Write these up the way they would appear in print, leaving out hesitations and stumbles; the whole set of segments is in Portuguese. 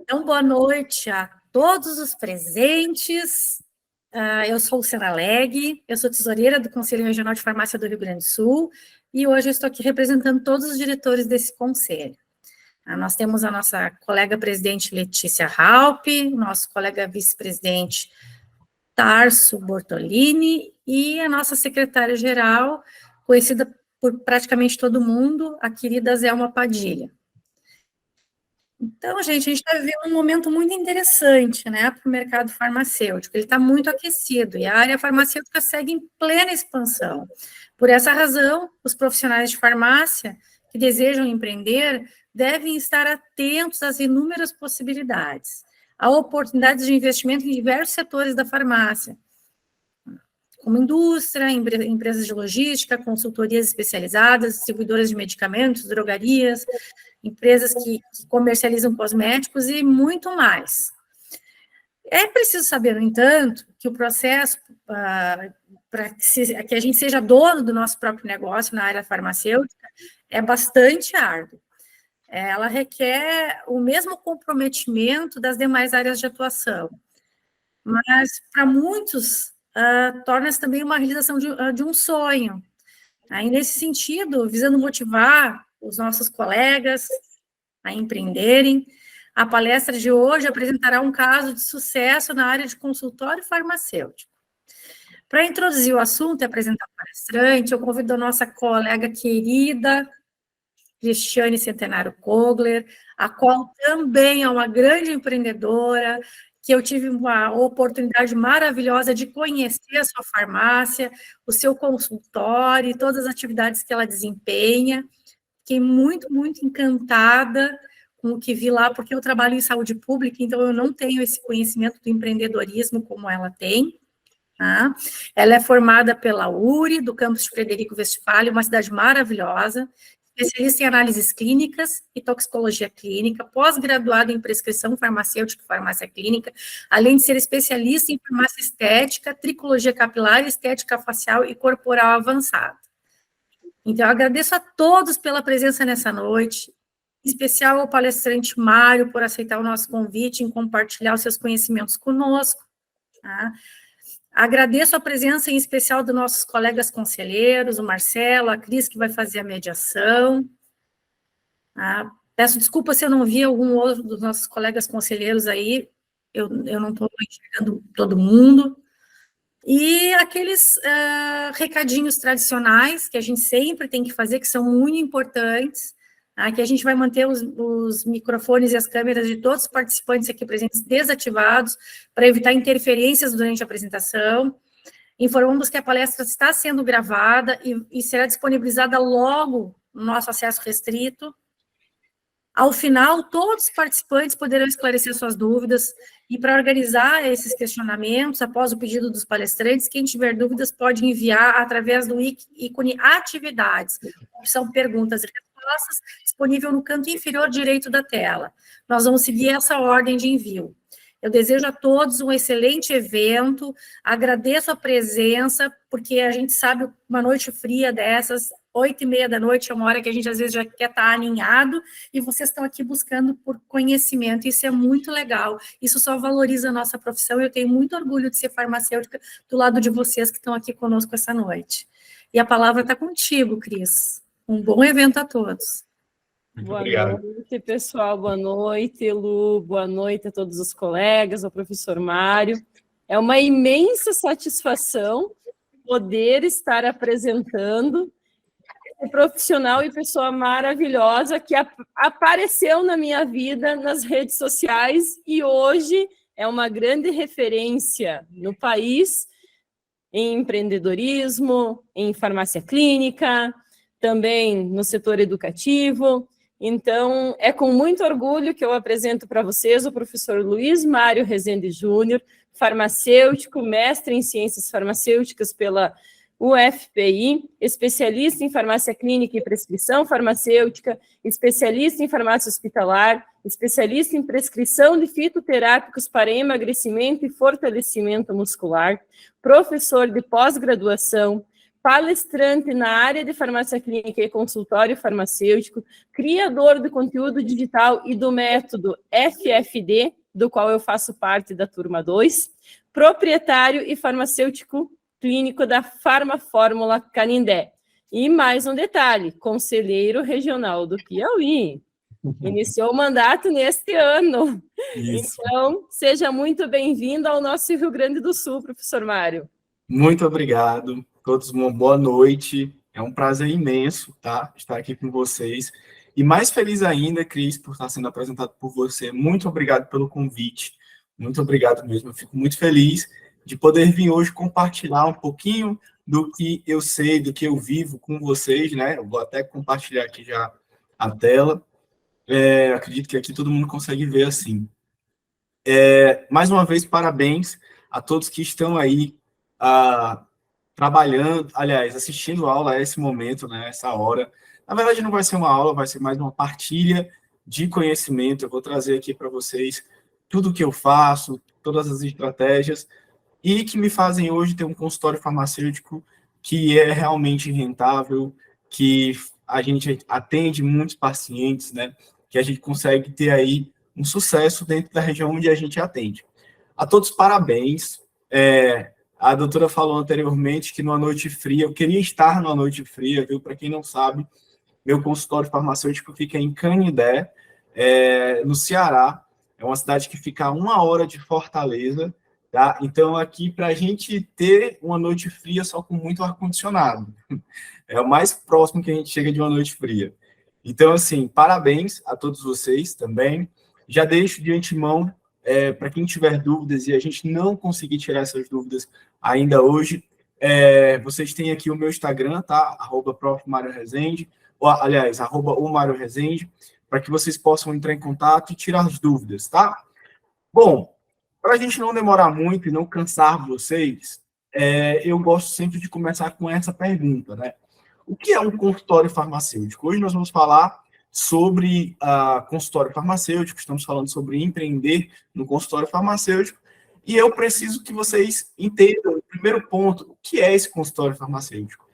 Então, boa noite a todos os presentes. Eu sou Luciana Legge, eu sou tesoureira do Conselho Regional de Farmácia do Rio Grande do Sul e hoje eu estou aqui representando todos os diretores desse conselho. Nós temos a nossa colega presidente Letícia Raupp, nosso colega vice-presidente Tarso Bortolini e a nossa secretária-geral, conhecida por praticamente todo mundo, a querida Zelma Padilha. Então, gente, a gente está vivendo um momento muito interessante, né, para o mercado farmacêutico. Ele está muito aquecido e a área farmacêutica segue em plena expansão. Por essa razão, os profissionais de farmácia que desejam empreender devem estar atentos às inúmeras possibilidades. Há oportunidades de investimento em diversos setores da farmácia, como indústria, empresas de logística, consultorias especializadas, distribuidoras de medicamentos, drogarias, empresas que comercializam cosméticos e muito mais. É preciso saber, no entanto, que o processo para que a gente seja dono do nosso próprio negócio na área farmacêutica é bastante árduo. Ela requer o mesmo comprometimento das demais áreas de atuação, mas para muitos torna-se também uma realização de um sonho. Aí, nesse sentido, visando motivar os nossos colegas a empreenderem, a palestra de hoje apresentará um caso de sucesso na área de consultório farmacêutico. Para introduzir o assunto e apresentar o palestrante, eu convido a nossa colega querida, Cristiane Centenário Kogler, a qual também é uma grande empreendedora, que eu tive uma oportunidade maravilhosa de conhecer a sua farmácia, o seu consultório e todas as atividades que ela desempenha. Fiquei muito, muito encantada com o que vi lá, porque eu trabalho em saúde pública, então eu não tenho esse conhecimento do empreendedorismo como ela tem. Tá? Ela é formada pela URI, do campus de Frederico Westphalen, uma cidade maravilhosa, especialista em análises clínicas e toxicologia clínica, pós-graduada em prescrição farmacêutica e farmácia clínica, além de ser especialista em farmácia estética, tricologia capilar, estética facial e corporal avançada. Então, eu agradeço a todos pela presença nessa noite, em especial ao palestrante Mário por aceitar o nosso convite em compartilhar os seus conhecimentos conosco. Tá? Agradeço a presença em especial dos nossos colegas conselheiros, o Marcelo, a Cris, que vai fazer a mediação. Peço desculpa se eu não vi algum outro dos nossos colegas conselheiros aí, eu não estou enxergando todo mundo. E aqueles recadinhos tradicionais que a gente sempre tem que fazer, que são muito importantes, que a gente vai manter os microfones e as câmeras de todos os participantes aqui presentes desativados, para evitar interferências durante a apresentação. Informamos que a palestra está sendo gravada e será disponibilizada logo no nosso acesso restrito. Ao final, todos os participantes poderão esclarecer suas dúvidas, e para organizar esses questionamentos, após o pedido dos palestrantes, quem tiver dúvidas pode enviar através do ícone Atividades, opção Perguntas e Respostas, disponível no canto inferior direito da tela. Nós vamos seguir essa ordem de envio. Eu desejo a todos um excelente evento, agradeço a presença, porque a gente sabe uma noite fria dessas, 8h30 da noite, é uma hora que a gente às vezes já quer estar aninhado, e vocês estão aqui buscando por conhecimento, isso é muito legal, isso só valoriza a nossa profissão, e eu tenho muito orgulho de ser farmacêutica do lado de vocês que estão aqui conosco essa noite. E a palavra está contigo, Cris. Um bom evento a todos. Boa noite, pessoal. Boa noite, Lu. Boa noite a todos os colegas, ao professor Mário. É uma imensa satisfação poder estar apresentando esse profissional e pessoa maravilhosa que apareceu na minha vida nas redes sociais e hoje é uma grande referência no país em empreendedorismo, em farmácia clínica, também no setor educativo. Então, é com muito orgulho que eu apresento para vocês o professor Luiz Mário Rezende Júnior, farmacêutico, mestre em ciências farmacêuticas pela UFPI, especialista em farmácia clínica e prescrição farmacêutica, especialista em farmácia hospitalar, especialista em prescrição de fitoterápicos para emagrecimento e fortalecimento muscular, professor de pós-graduação, palestrante na área de farmácia clínica e consultório farmacêutico, criador do conteúdo digital e do método FFD, do qual eu faço parte da turma 2, proprietário e farmacêutico clínico da Farmafórmula Canindé. E mais um detalhe, conselheiro regional do Piauí. Iniciou o mandato neste ano. Isso. Então, seja muito bem-vindo ao nosso Rio Grande do Sul, professor Mário. Muito obrigado. Todos uma boa noite. É um prazer imenso, tá, estar aqui com vocês. E mais feliz ainda, Cris, por estar sendo apresentado por você. Muito obrigado pelo convite. Muito obrigado mesmo. Eu fico muito feliz de poder vir hoje compartilhar um pouquinho do que eu sei, do que eu vivo com vocês, né? Eu vou até compartilhar aqui já a tela. Acredito que aqui todo mundo consegue ver assim. Mais uma vez, parabéns a todos que estão aí trabalhando, aliás, assistindo aula a esse momento, né, essa hora. Na verdade, não vai ser uma aula, vai ser mais uma partilha de conhecimento. Eu vou trazer aqui para vocês tudo o que eu faço, todas as estratégias, e que me fazem hoje ter um consultório farmacêutico que é realmente rentável, que a gente atende muitos pacientes, né, que a gente consegue ter aí um sucesso dentro da região onde a gente atende. A todos, parabéns. A doutora falou anteriormente que numa noite fria, eu queria estar numa noite fria, viu? Para quem não sabe, meu consultório farmacêutico fica em Canindé, no Ceará. É uma cidade que fica a 1 hora de Fortaleza, tá? Então, aqui, para a gente ter uma noite fria só com muito ar-condicionado. É o mais próximo que a gente chega de uma noite fria. Então, assim, parabéns a todos vocês também. Já deixo de antemão, para quem tiver dúvidas e a gente não conseguir tirar essas dúvidas ainda hoje, vocês têm aqui o meu Instagram, tá? @profMárioRezende, ou, aliás, @oMárioRezende, para que vocês possam entrar em contato e tirar as dúvidas, tá? Bom, para a gente não demorar muito e não cansar vocês, eu gosto sempre de começar com essa pergunta, né? O que é um consultório farmacêutico? Hoje nós vamos falar sobre consultório farmacêutico, estamos falando sobre empreender no consultório farmacêutico, e eu preciso que vocês entendam, o primeiro ponto, o que é esse consultório farmacêutico.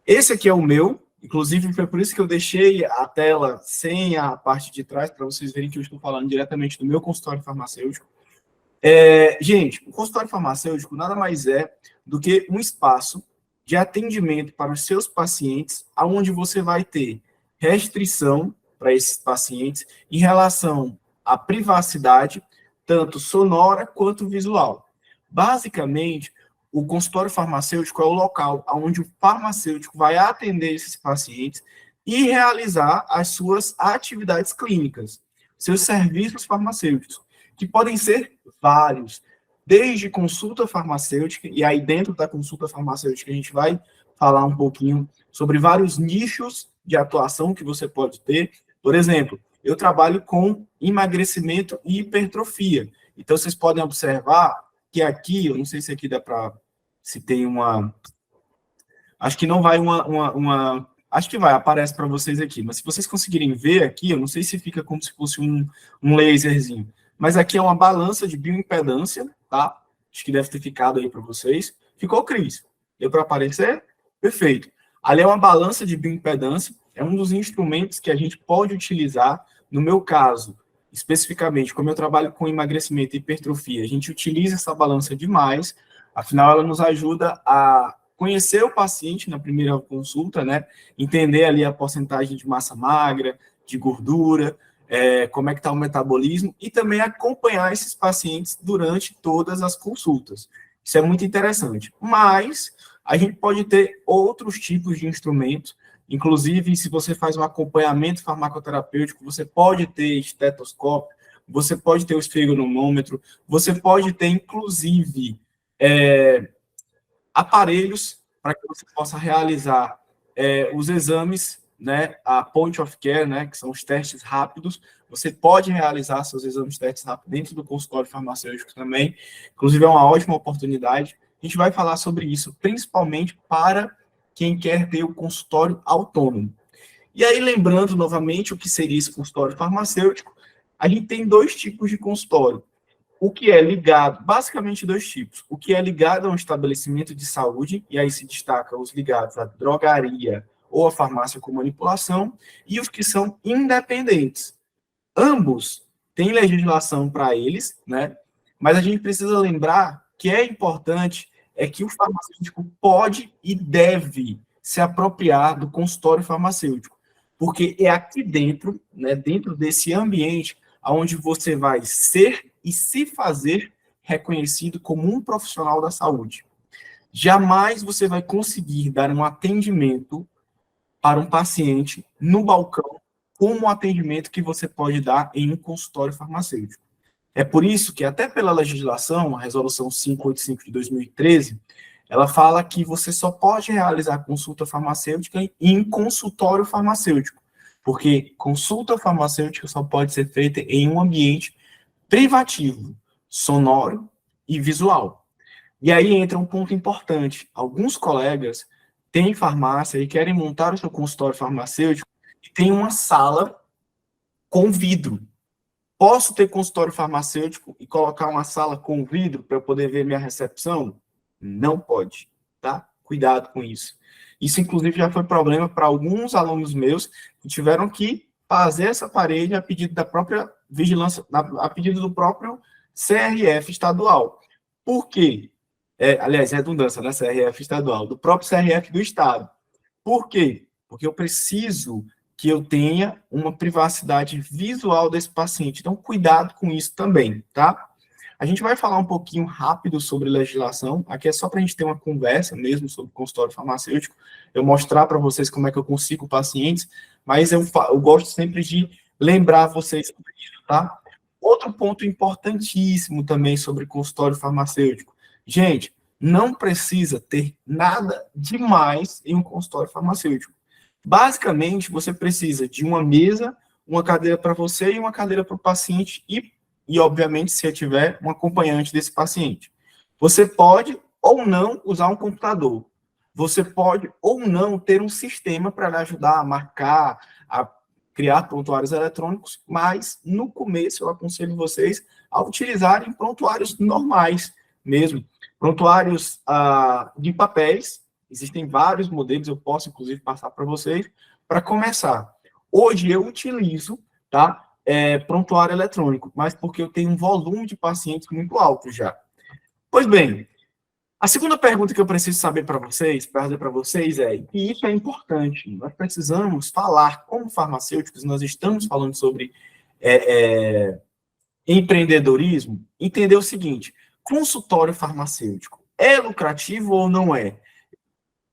Esse aqui é o meu, inclusive foi por isso que eu deixei a tela sem a parte de trás, para vocês verem que eu estou falando diretamente do meu consultório farmacêutico. Gente, o consultório farmacêutico nada mais é do que um espaço de atendimento para os seus pacientes, onde você vai ter restrição para esses pacientes em relação à privacidade, tanto sonora quanto visual. Basicamente, o consultório farmacêutico é o local onde o farmacêutico vai atender esses pacientes e realizar as suas atividades clínicas, seus serviços farmacêuticos, que podem ser vários, desde consulta farmacêutica, e aí dentro da consulta farmacêutica a gente vai falar um pouquinho sobre vários nichos de atuação que você pode ter. Por exemplo, eu trabalho com emagrecimento e hipertrofia. Então, vocês podem observar que aqui, eu não sei se aqui dá para... se tem uma... Acho que não vai acho que vai, aparece para vocês aqui. Mas se vocês conseguirem ver aqui, eu não sei se fica como se fosse um laserzinho. Mas aqui é uma balança de bioimpedância, tá? Acho que deve ter ficado aí para vocês. Ficou, Cris? Deu para aparecer? Perfeito. Ali é uma balança de bioimpedância, é um dos instrumentos que a gente pode utilizar. No meu caso, especificamente, como eu trabalho com emagrecimento e hipertrofia, a gente utiliza essa balança demais, afinal ela nos ajuda a conhecer o paciente na primeira consulta, né? Entender ali a porcentagem de massa magra, de gordura, como é que está o metabolismo, e também acompanhar esses pacientes durante todas as consultas. Isso é muito interessante. Mas a gente pode ter outros tipos de instrumentos, inclusive se você faz um acompanhamento farmacoterapêutico, você pode ter estetoscópio, você pode ter o esfregonomômetro, você pode ter, inclusive, aparelhos para que você possa realizar os exames, né, a point of care, né, que são os testes rápidos. Você pode realizar seus exames de testes rápidos dentro do consultório farmacêutico também. Inclusive, é uma ótima oportunidade. A gente vai falar sobre isso, principalmente para quem quer ter o consultório autônomo. E aí, lembrando novamente o que seria esse consultório farmacêutico, a gente tem 2 tipos de consultório. o que é ligado, basicamente dois tipos, o que é ligado a um estabelecimento de saúde, e aí se destaca os ligados à drogaria ou à farmácia com manipulação, e os que são independentes. Ambos têm legislação para eles, né? Mas a gente precisa lembrar que é importante é que o farmacêutico pode e deve se apropriar do consultório farmacêutico, porque é aqui dentro, né, dentro desse ambiente, onde você vai ser e se fazer reconhecido como um profissional da saúde. Jamais você vai conseguir dar um atendimento para um paciente no balcão como o atendimento que você pode dar em um consultório farmacêutico. É por isso que, até pela legislação, a Resolução 585 de 2013, ela fala que você só pode realizar consulta farmacêutica em consultório farmacêutico, porque consulta farmacêutica só pode ser feita em um ambiente privativo, sonoro e visual. E aí entra um ponto importante. Alguns colegas têm farmácia e querem montar o seu consultório farmacêutico e tem uma sala com vidro. Posso ter consultório farmacêutico e colocar uma sala com vidro para eu poder ver minha recepção? Não pode, tá? Cuidado com isso. Isso, inclusive, já foi problema para alguns alunos meus que tiveram que fazer essa parede a pedido da própria vigilância, a pedido do próprio CRF estadual. Por quê? Aliás, redundância, né? CRF estadual, do próprio CRF do estado. Por quê? Porque eu preciso que eu tenha uma privacidade visual desse paciente. Então, cuidado com isso também, tá? A gente vai falar um pouquinho rápido sobre legislação. Aqui é só para a gente ter uma conversa mesmo sobre consultório farmacêutico. Eu mostrar para vocês como é que eu consigo pacientes, mas eu gosto sempre de lembrar vocês sobre isso, tá? Outro ponto importantíssimo também sobre consultório farmacêutico. Gente, não precisa ter nada demais em um consultório farmacêutico. Basicamente, você precisa de uma mesa, uma cadeira para você e uma cadeira para o paciente e, obviamente, se tiver um acompanhante desse paciente. Você pode ou não usar um computador. Você pode ou não ter um sistema para lhe ajudar a marcar, a criar prontuários eletrônicos, mas, no começo, eu aconselho vocês a utilizarem prontuários normais mesmo. Prontuários de papéis. Existem vários modelos, eu posso, inclusive, passar para vocês, para começar. Hoje eu utilizo, tá, prontuário eletrônico, mas porque eu tenho um volume de pacientes muito alto já. Pois bem, a segunda pergunta que eu preciso saber para vocês, e isso é importante, nós precisamos falar, como farmacêuticos, nós estamos falando sobre empreendedorismo, entender o seguinte, consultório farmacêutico é lucrativo ou não é?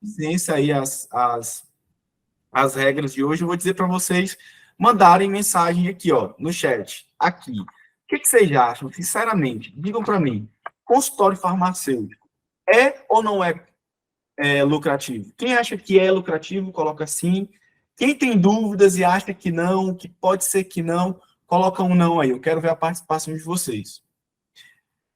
Licença aí as regras de hoje, eu vou dizer para vocês mandarem mensagem aqui, ó, no chat, aqui. O que vocês acham, sinceramente? Digam para mim, consultório farmacêutico é ou não é lucrativo? Quem acha que é lucrativo, coloca sim. Quem tem dúvidas e acha que não, que pode ser que não, coloca um não aí. Eu quero ver a participação de vocês.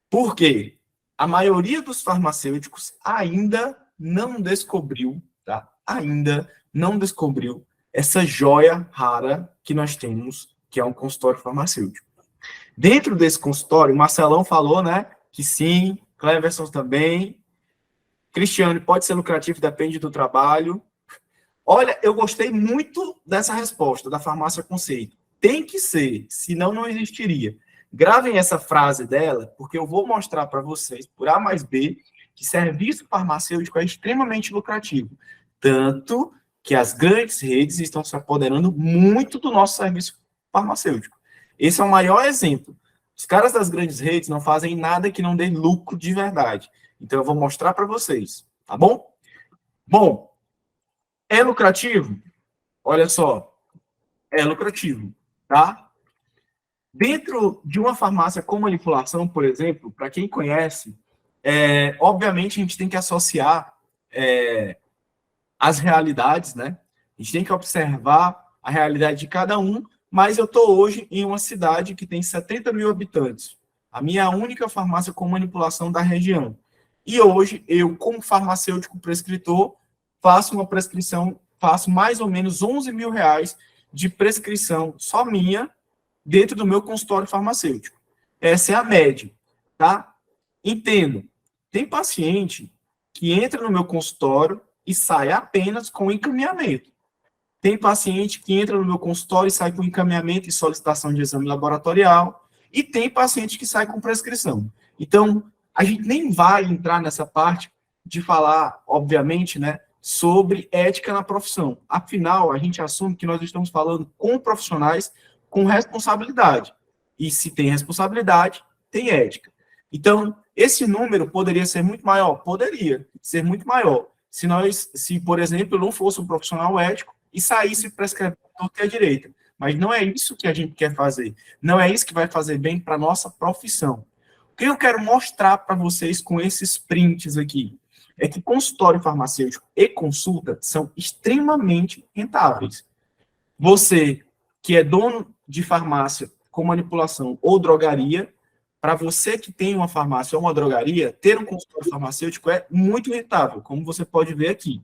Por quê? A maioria dos farmacêuticos ainda não descobriu, tá? Ainda não descobriu essa joia rara que nós temos, que é um consultório farmacêutico. Dentro desse consultório, o Marcelão falou, né, que sim, Cleverson também, Cristiano, pode ser lucrativo, depende do trabalho. Olha, eu gostei muito dessa resposta, da farmácia conceito. Tem que ser, senão não existiria. Gravem essa frase dela, porque eu vou mostrar para vocês, por A mais B, que serviço farmacêutico é extremamente lucrativo. Tanto que as grandes redes estão se apoderando muito do nosso serviço farmacêutico. Esse é o maior exemplo. Os caras das grandes redes não fazem nada que não dê lucro de verdade. Então, eu vou mostrar para vocês, tá bom? Bom, é lucrativo? Olha só, é lucrativo, tá? Dentro de uma farmácia com manipulação, por exemplo, para quem conhece, obviamente a gente tem que associar as realidades, né? A gente tem que observar a realidade de cada um, mas eu estou hoje em uma cidade que tem 70 mil habitantes. A minha única farmácia com manipulação da região. E hoje, eu, como farmacêutico prescritor, faço uma prescrição, faço mais ou menos 11 mil reais de prescrição só minha, dentro do meu consultório farmacêutico. Essa é a média. tá? Entendo. Tem paciente que entra no meu consultório e sai apenas com encaminhamento. Tem paciente que entra no meu consultório e sai com encaminhamento e solicitação de exame laboratorial. E tem paciente que sai com prescrição. Então, a gente nem vai entrar nessa parte de falar, obviamente, né, sobre ética na profissão. Afinal, a gente assume que nós estamos falando com profissionais com responsabilidade. E se tem responsabilidade, tem ética. Então, esse número poderia ser muito maior? Poderia ser muito maior. Se, por exemplo, eu não fosse um profissional ético e saísse prescrevendo à direita. Mas não é isso que a gente quer fazer. Não é isso que vai fazer bem para a nossa profissão. O que eu quero mostrar para vocês com esses prints aqui é que consultório farmacêutico e consulta são extremamente rentáveis. Você que é dono de farmácia com manipulação ou drogaria, para você que tem uma farmácia ou uma drogaria, ter um consultório farmacêutico é muito rentável, como você pode ver aqui.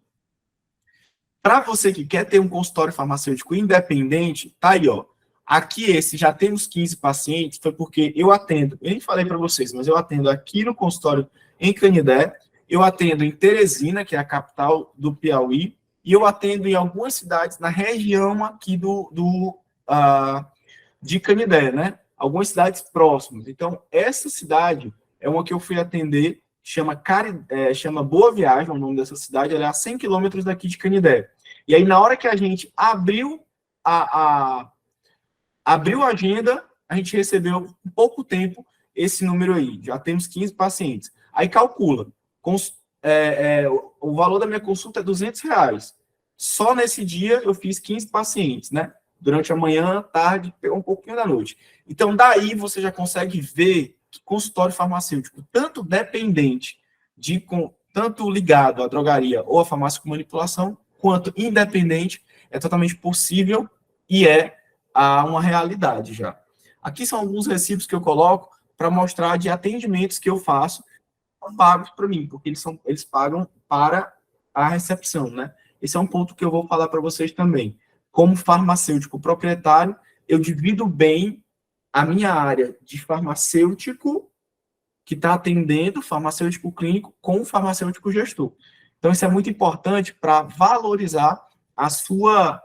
Para você que quer ter um consultório farmacêutico independente, tá aí, ó. Aqui esse já temos 15 pacientes, foi porque eu atendo, eu nem falei para vocês, mas eu atendo aqui no consultório em Canindé, eu atendo em Teresina, que é a capital do Piauí, e eu atendo em algumas cidades na região aqui de Canindé, né? Algumas cidades próximas. Então, essa cidade é uma que eu fui atender, chama Boa Viagem, o nome dessa cidade, ela é a 100 quilômetros daqui de Canindé. E aí, na hora que a gente abriu a agenda, a gente recebeu em pouco tempo esse número aí. Já temos 15 pacientes. Aí calcula. O valor da minha consulta é R$200. Só nesse dia eu fiz 15 pacientes, né? Durante a manhã, tarde, um pouquinho da noite. Então, daí você já consegue ver que consultório farmacêutico, tanto dependente, tanto ligado à drogaria ou à farmácia com manipulação, quanto independente, é totalmente possível e uma realidade já. Aqui são alguns recibos que eu coloco para mostrar de atendimentos que eu faço, pagos para mim, porque eles pagam para a recepção, né? Esse é um ponto que eu vou falar para vocês também. Como farmacêutico proprietário, eu divido bem a minha área de farmacêutico que está atendendo, farmacêutico clínico, com farmacêutico gestor. Então, isso é muito importante para valorizar a sua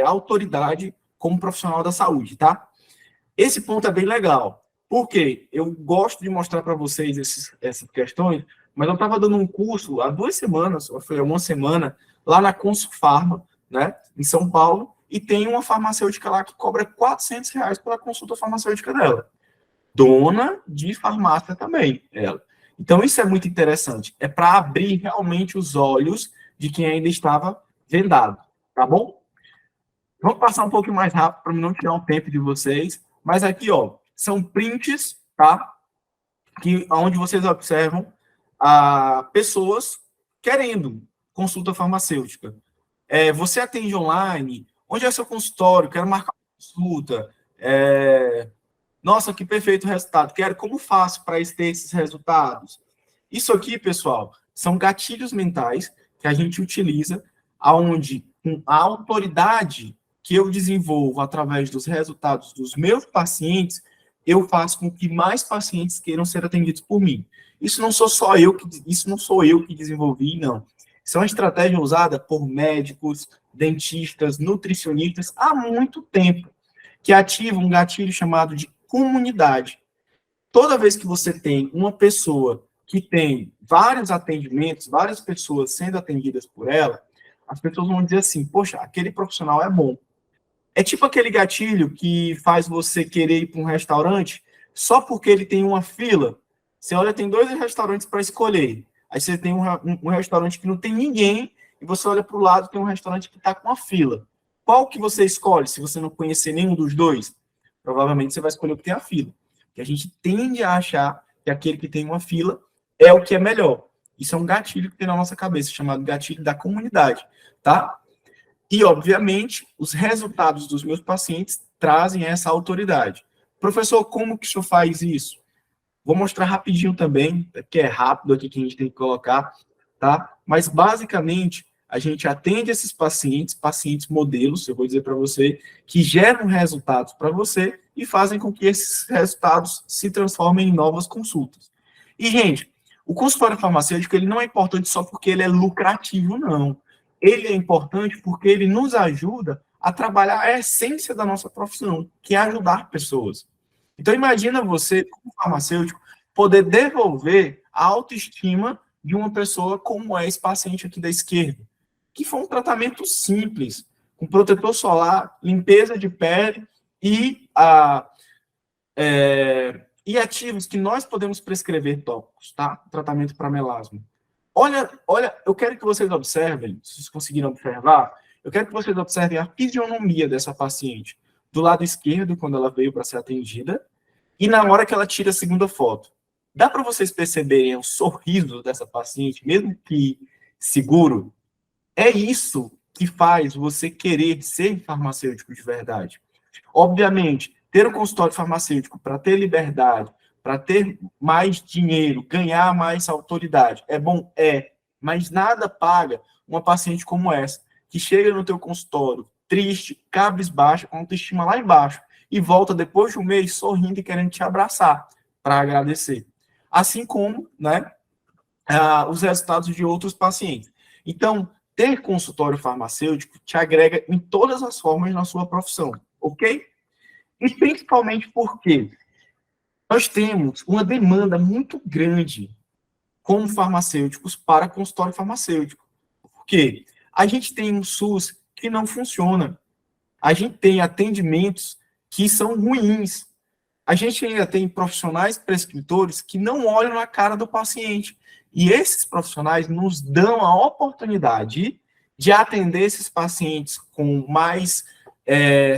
autoridade como profissional da saúde, tá? Esse ponto é bem legal. Por quê? Eu gosto de mostrar para vocês essas questões, mas eu estava dando um curso há 2 semanas, ou foi há uma semana, lá na Consulfarma, né, em São Paulo, e tem uma farmacêutica lá que cobra R$400 pela consulta farmacêutica dela. Dona de farmácia também, ela. Então, isso é muito interessante. É para abrir realmente os olhos de quem ainda estava vendado, tá bom? Vamos passar um pouco mais rápido para não tirar o tempo de vocês. Mas aqui, ó, são prints, tá? Onde vocês observam pessoas querendo consulta farmacêutica. Você atende online? Onde é seu consultório? Quero marcar uma consulta. Nossa, que perfeito resultado. Como faço para ter esses resultados? Isso aqui, pessoal, são gatilhos mentais que a gente utiliza, onde a autoridade que eu desenvolvo através dos resultados dos meus pacientes, eu faço com que mais pacientes queiram ser atendidos por mim. Isso não sou eu que desenvolvi, não. Isso é uma estratégia usada por médicos, dentistas, nutricionistas há muito tempo, que ativa um gatilho chamado de comunidade. Toda vez que você tem uma pessoa que tem vários atendimentos, várias pessoas sendo atendidas por ela, as pessoas vão dizer assim, poxa, aquele profissional é bom. É tipo aquele gatilho que faz você querer ir para um restaurante só porque ele tem uma fila. Você olha, tem 2 restaurantes para escolher. Aí você tem um restaurante que não tem ninguém e você olha para o lado, tem um restaurante que está com uma fila. Qual que você escolhe se você não conhecer nenhum dos 2? Provavelmente você vai escolher o que tem a fila. Porque a gente tende a achar que aquele que tem uma fila é o que é melhor. Isso é um gatilho que tem na nossa cabeça, chamado gatilho da comunidade, tá? E, obviamente, os resultados dos meus pacientes trazem essa autoridade. Professor, como que o senhor faz isso? Vou mostrar rapidinho também, que é rápido aqui que a gente tem que colocar, tá? Mas, basicamente, a gente atende esses pacientes modelos, eu vou dizer para você, que geram resultados para você e fazem com que esses resultados se transformem em novas consultas. E, gente, o consultório farmacêutico ele não é importante só porque ele é lucrativo, não. Ele é importante porque ele nos ajuda a trabalhar a essência da nossa profissão, que é ajudar pessoas. Então, imagina você, como farmacêutico, poder devolver a autoestima de uma pessoa como é esse paciente aqui da esquerda, que foi um tratamento simples, com protetor solar, limpeza de pele e ativos que nós podemos prescrever tópicos, tá? Tratamento para melasma. Olha, eu quero que vocês observem, se vocês conseguiram observar, eu quero que vocês observem a fisionomia dessa paciente. Do lado esquerdo, quando ela veio para ser atendida, e na hora que ela tira a segunda foto. Dá para vocês perceberem o sorriso dessa paciente, mesmo que seguro? É isso que faz você querer ser farmacêutico de verdade. Obviamente, ter um consultório farmacêutico para ter liberdade, para ter mais dinheiro, ganhar mais autoridade, é bom? É. Mas nada paga uma paciente como essa, que chega no teu consultório triste, cabisbaixa, com autoestima lá embaixo, e volta depois de um mês sorrindo e querendo te abraçar para agradecer. Assim como, né, os resultados de outros pacientes. Então, ter consultório farmacêutico te agrega em todas as formas na sua profissão, ok? E principalmente porque nós temos uma demanda muito grande como farmacêuticos para consultório farmacêutico. Por quê? A gente tem um SUS que não funciona. A gente tem atendimentos que são ruins. A gente ainda tem profissionais prescritores que não olham na cara do paciente. E esses profissionais nos dão a oportunidade de atender esses pacientes com mais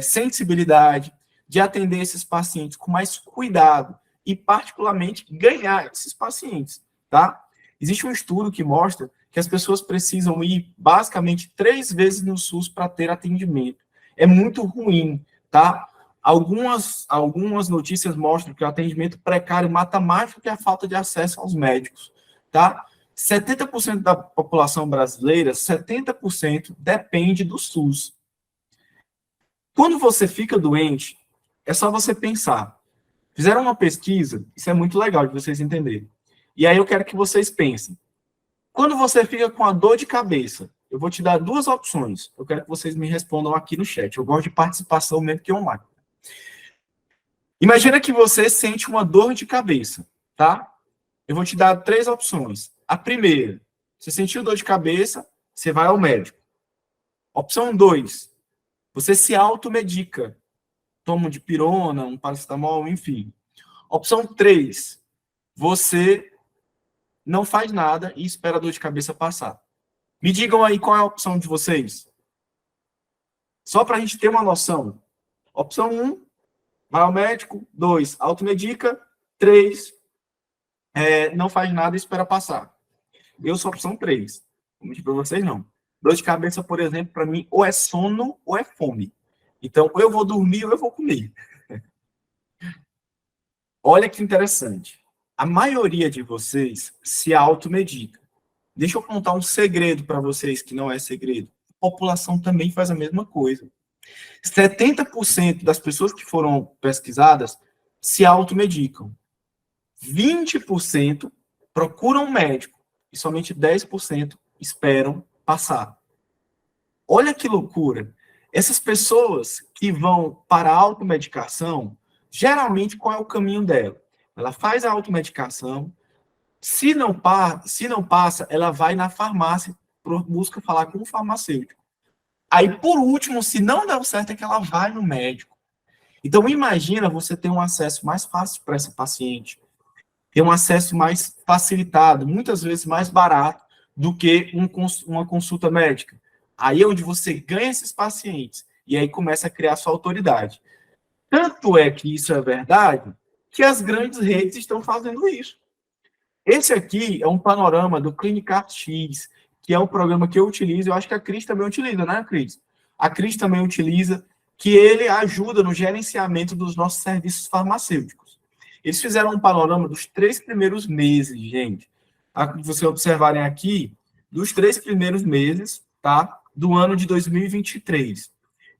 sensibilidade, de atender esses pacientes com mais cuidado e, particularmente, ganhar esses pacientes, tá? Existe um estudo que mostra que as pessoas precisam ir, basicamente, 3 vezes no SUS para ter atendimento. É muito ruim, tá? Algumas notícias mostram que o atendimento precário mata mais do que a falta de acesso aos médicos, tá? 70% da população brasileira, 70% depende do SUS. Quando você fica doente, é só você pensar. Fizeram uma pesquisa, isso é muito legal de vocês entenderem. E aí eu quero que vocês pensem. Quando você fica com a dor de cabeça, eu vou te dar 2 opções. Eu quero que vocês me respondam aqui no chat. Eu gosto de participação mesmo que online. Imagina que você sente uma dor de cabeça, tá? Eu vou te dar 3 opções. A primeira, você sentiu dor de cabeça, você vai ao médico. Opção 2, você se automedica. Toma um dipirona, um paracetamol, enfim. Opção 3, você não faz nada e espera a dor de cabeça passar. Me digam aí qual é a opção de vocês. Só para a gente ter uma noção. Opção 1, vai ao médico. 2, automedica. 3, não faz nada e espera passar. Eu sou a opção 3. Vou mentir para vocês, não. Dor de cabeça, por exemplo, para mim, ou é sono ou é fome. Então, ou eu vou dormir ou eu vou comer. Olha que interessante. A maioria de vocês se automedica. Deixa eu contar um segredo para vocês, que não é segredo. A população também faz a mesma coisa. 70% das pessoas que foram pesquisadas se automedicam. 20% procuram um médico e somente 10% esperam passar. Olha que loucura. Essas pessoas que vão para a automedicação, geralmente qual é o caminho dela? Ela faz a automedicação, se não passa, ela vai na farmácia, busca falar com o farmacêutico. Aí, por último, se não der certo, é que ela vai no médico. Então, imagina você ter um acesso mais fácil para essa paciente, ter um acesso mais facilitado, muitas vezes mais barato do que uma consulta médica. Aí é onde você ganha esses pacientes e aí começa a criar sua autoridade. Tanto é que isso é verdade, que as grandes redes estão fazendo isso. Esse aqui é um panorama do Clinicar X, que é um programa que eu utilizo, eu acho que a Cris também utiliza, né, Cris? A Cris também utiliza, que ele ajuda no gerenciamento dos nossos serviços farmacêuticos. Eles fizeram um panorama dos 3 primeiros meses, gente. Se vocês observarem aqui, dos 3 primeiros meses, tá? Do ano de 2023.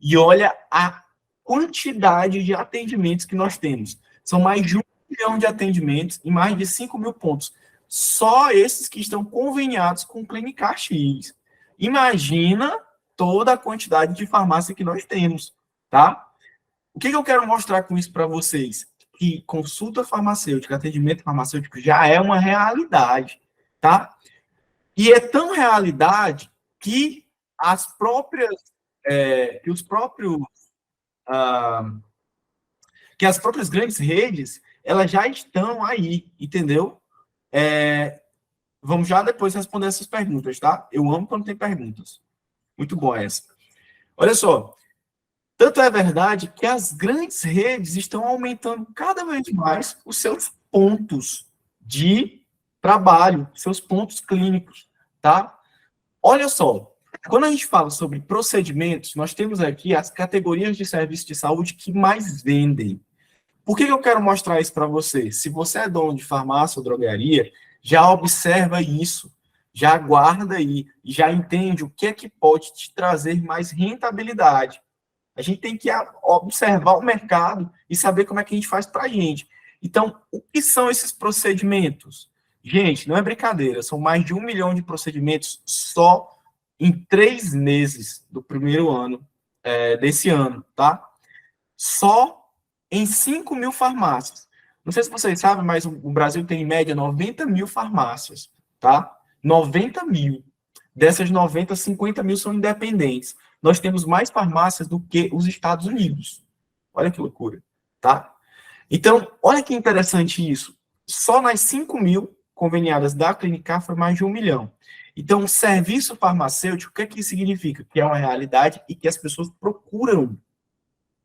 E olha a quantidade de atendimentos que nós temos. São mais de 1 milhão de atendimentos e mais de 5 mil pontos. Só esses que estão conveniados com Clínica X. Imagina toda a quantidade de farmácia que nós temos, tá? O que eu quero mostrar com isso para vocês? Que consulta farmacêutica, atendimento farmacêutico já é uma realidade, tá? E é tão realidade que as próprias, que as próprias grandes redes, elas já estão aí, entendeu? Vamos já depois responder essas perguntas, tá? Eu amo quando tem perguntas. Muito bom essa. Olha só, tanto é verdade que as grandes redes estão aumentando cada vez mais os seus pontos de trabalho, seus pontos clínicos, tá? Olha só, quando a gente fala sobre procedimentos, nós temos aqui as categorias de serviço de saúde que mais vendem. Por que eu quero mostrar isso para você? Se você é dono de farmácia ou drogaria, já observa isso, já guarda aí, já entende o que é que pode te trazer mais rentabilidade. A gente tem que observar o mercado e saber como é que a gente faz para a gente. Então, o que são esses procedimentos? Gente, não é brincadeira, são mais de 1 milhão de procedimentos só em 3 meses do primeiro ano desse ano, tá? Só em 5 mil farmácias. Não sei se vocês sabem, mas o Brasil tem, em média, 90 mil farmácias, tá? 90 mil. Dessas 90, 50 mil são independentes. Nós temos mais farmácias do que os Estados Unidos. Olha que loucura, tá? Então, olha que interessante isso. Só nas 5 mil conveniadas da Clínica foi mais de 1 milhão. Então, o serviço farmacêutico, o que é que significa? Que é uma realidade e que as pessoas procuram.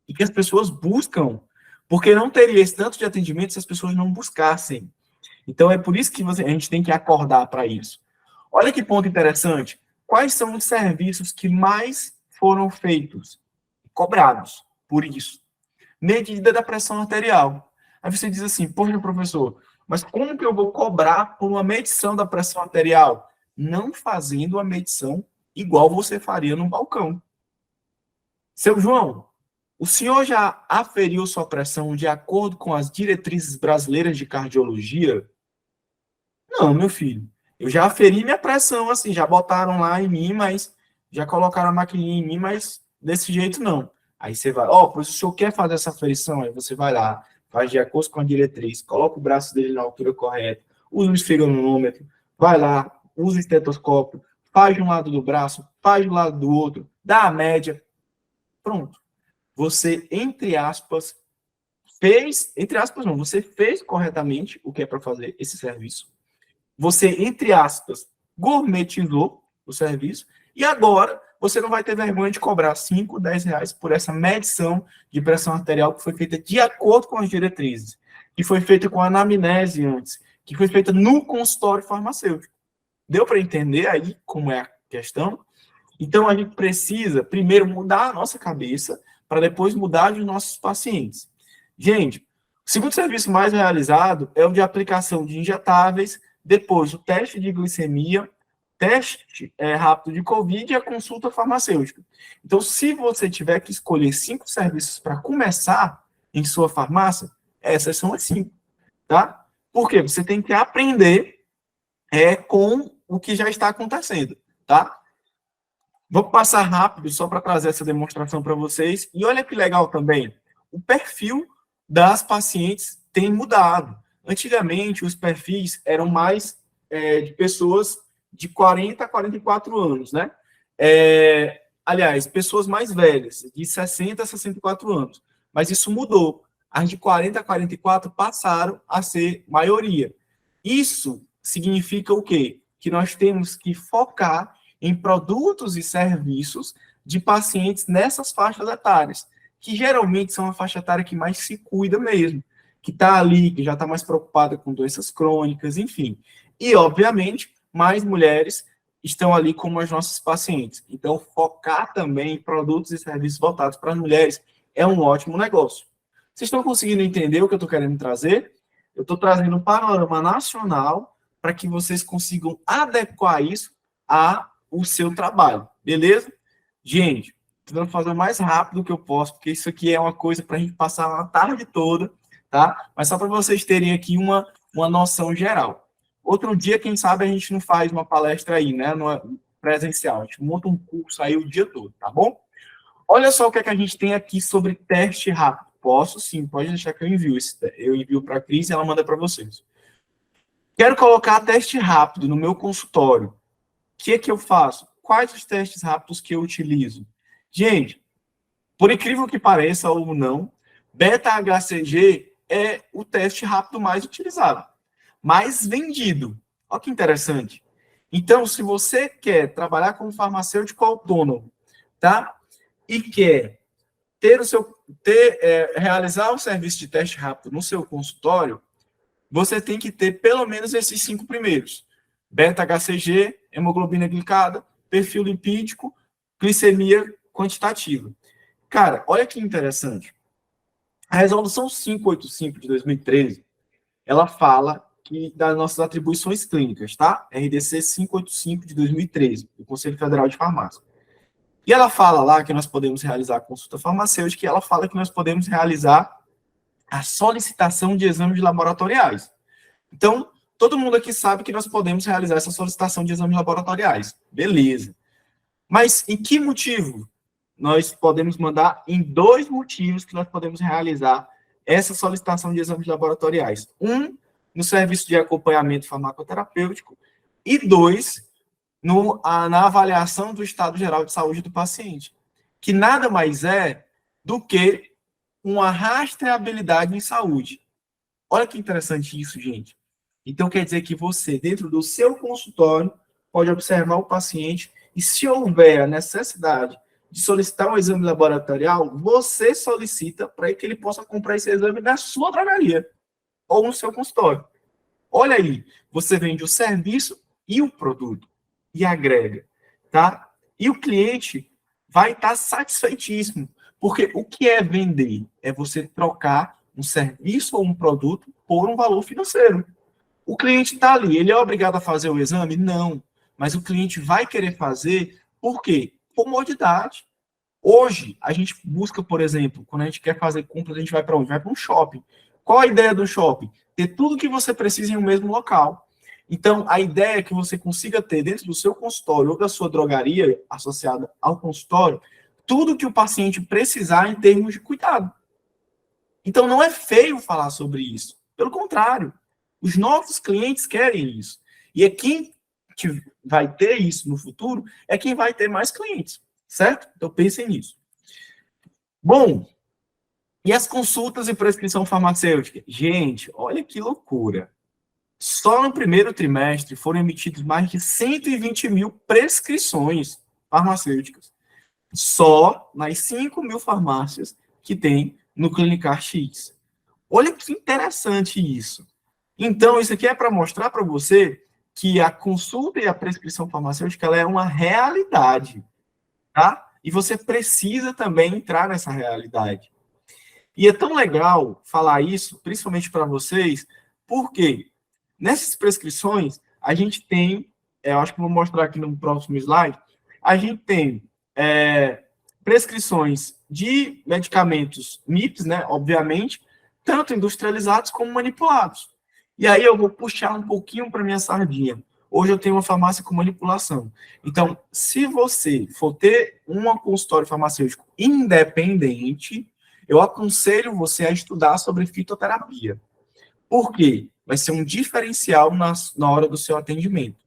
E que as pessoas buscam. Porque não teria esse tanto de atendimento se as pessoas não buscassem. Então, é por isso que a gente tem que acordar para isso. Olha que ponto interessante. Quais são os serviços que mais foram feitos? Cobrados por isso. Medida da pressão arterial. Aí você diz assim, poxa, professor, mas como que eu vou cobrar por uma medição da pressão arterial? Não fazendo a medição igual você faria no balcão. Seu João, o senhor já aferiu sua pressão de acordo com as diretrizes brasileiras de cardiologia? Não, meu filho. Eu já aferi minha pressão, assim, já botaram lá em mim, mas já colocaram a maquininha em mim, mas desse jeito não. Aí você vai, pois o senhor quer fazer essa aferição? Aí você vai lá, faz de acordo com a diretriz, coloca o braço dele na altura correta, usa o esfregonômetro, vai lá, usa o estetoscópio, faz de um lado do braço, faz do lado do outro, dá a média. Pronto. Você, entre aspas, você fez corretamente o que é para fazer esse serviço. Você, entre aspas, gourmetizou o serviço e agora você não vai ter vergonha de cobrar 5, 10 reais por essa medição de pressão arterial que foi feita de acordo com as diretrizes, que foi feita com anamnese antes, que foi feita no consultório farmacêutico. Deu para entender aí como é a questão? Então, a gente precisa, primeiro, mudar a nossa cabeça para depois mudar os nossos pacientes. Gente, o segundo serviço mais realizado é o de aplicação de injetáveis, depois o teste de glicemia, teste rápido de Covid e a consulta farmacêutica. Então, se você tiver que escolher 5 serviços para começar em sua farmácia, essas são as 5, tá? Porque você tem que aprender com o que já está acontecendo, tá? Vou passar rápido só para trazer essa demonstração para vocês. E olha que legal também, o perfil das pacientes tem mudado. Antigamente, os perfis eram mais de pessoas de 40 a 44 anos, né? Aliás, pessoas mais velhas, de 60 a 64 anos. Mas isso mudou. As de 40 a 44 passaram a ser maioria. Isso significa o quê? Que nós temos que focar em produtos e serviços de pacientes nessas faixas etárias, que geralmente são a faixa etária que mais se cuida mesmo, que está ali, que já está mais preocupada com doenças crônicas, enfim. E, obviamente, mais mulheres estão ali como as nossas pacientes. Então, focar também em produtos e serviços voltados para as mulheres é um ótimo negócio. Vocês estão conseguindo entender o que eu estou querendo trazer? Eu estou trazendo um panorama nacional para que vocês consigam adequar isso ao seu trabalho, beleza? Gente, tentando fazer o mais rápido que eu posso, porque isso aqui é uma coisa para a gente passar uma tarde toda tá? Mas só para vocês terem aqui uma noção geral. Outro dia, quem sabe, a gente não faz uma palestra aí, né? No presencial. A gente monta um curso aí o dia todo, tá bom? Olha só o que é que a gente tem aqui sobre teste rápido. Posso sim, pode deixar que eu envio. Eu envio para a Cris e ela manda para vocês. Quero colocar teste rápido no meu consultório. O que eu faço? Quais os testes rápidos que eu utilizo? Gente, por incrível que pareça ou não, beta-HCG é o teste rápido mais utilizado, mais vendido. Olha que interessante. Então, se você quer trabalhar como farmacêutico autônomo, tá? E quer realizar o serviço de teste rápido no seu consultório, você tem que ter pelo menos esses 5 primeiros. Beta-HCG, hemoglobina glicada, perfil lipídico, glicemia quantitativa. Cara, olha que interessante. A resolução 585 de 2013, ela fala das nossas atribuições clínicas, tá? RDC 585 de 2013, do Conselho Federal de Farmácia. E ela fala lá que nós podemos realizar a consulta farmacêutica e ela fala que nós podemos realizar a solicitação de exames laboratoriais. Então, todo mundo aqui sabe que nós podemos realizar essa solicitação de exames laboratoriais. Beleza. Mas em que motivo? Nós podemos mandar em 2 motivos que nós podemos realizar essa solicitação de exames laboratoriais. Um, no serviço de acompanhamento farmacoterapêutico e 2, na avaliação do estado geral de saúde do paciente, que nada mais é do que uma rastreabilidade em saúde. Olha que interessante isso, gente. Então, quer dizer que você, dentro do seu consultório, pode observar o paciente e, se houver a necessidade de solicitar um exame laboratorial, você solicita para que ele possa comprar esse exame na sua drogaria ou no seu consultório. Olha aí, você vende o serviço e o produto e agrega, tá? E o cliente vai estar satisfeitíssimo, porque o que é vender? É você trocar um serviço ou um produto por um valor financeiro. O cliente está ali, ele é obrigado a fazer o exame? Não, mas o cliente vai querer fazer, por quê? Comodidade. Hoje, a gente busca, por exemplo, quando a gente quer fazer compras, a gente vai para onde? Vai para um shopping. Qual a ideia do shopping? Ter tudo que você precisa em um mesmo local. Então, a ideia é que você consiga ter dentro do seu consultório ou da sua drogaria associada ao consultório, tudo que o paciente precisar em termos de cuidado. Então, não é feio falar sobre isso. Pelo contrário, os novos clientes querem isso. E é quem vai ter isso no futuro é quem vai ter mais clientes, certo? Então, pensem nisso. Bom, e as consultas e prescrição farmacêutica? Gente, olha que loucura. Só no primeiro trimestre foram emitidos mais de 120 mil prescrições farmacêuticas. Só nas 5 mil farmácias que tem no Clinicar X. Olha que interessante isso. Então, isso aqui é para mostrar para você que a consulta e a prescrição farmacêutica ela é uma realidade, tá? E você precisa também entrar nessa realidade. E é tão legal falar isso, principalmente para vocês, porque nessas prescrições, a gente tem, eu acho que vou mostrar aqui no próximo slide, a gente tem prescrições de medicamentos MIPs, né, obviamente, tanto industrializados como manipulados. E aí eu vou puxar um pouquinho para minha sardinha. Hoje eu tenho uma farmácia com manipulação. Então, se você for ter um consultório farmacêutico independente, eu aconselho você a estudar sobre fitoterapia. Por quê? Vai ser um diferencial na hora do seu atendimento.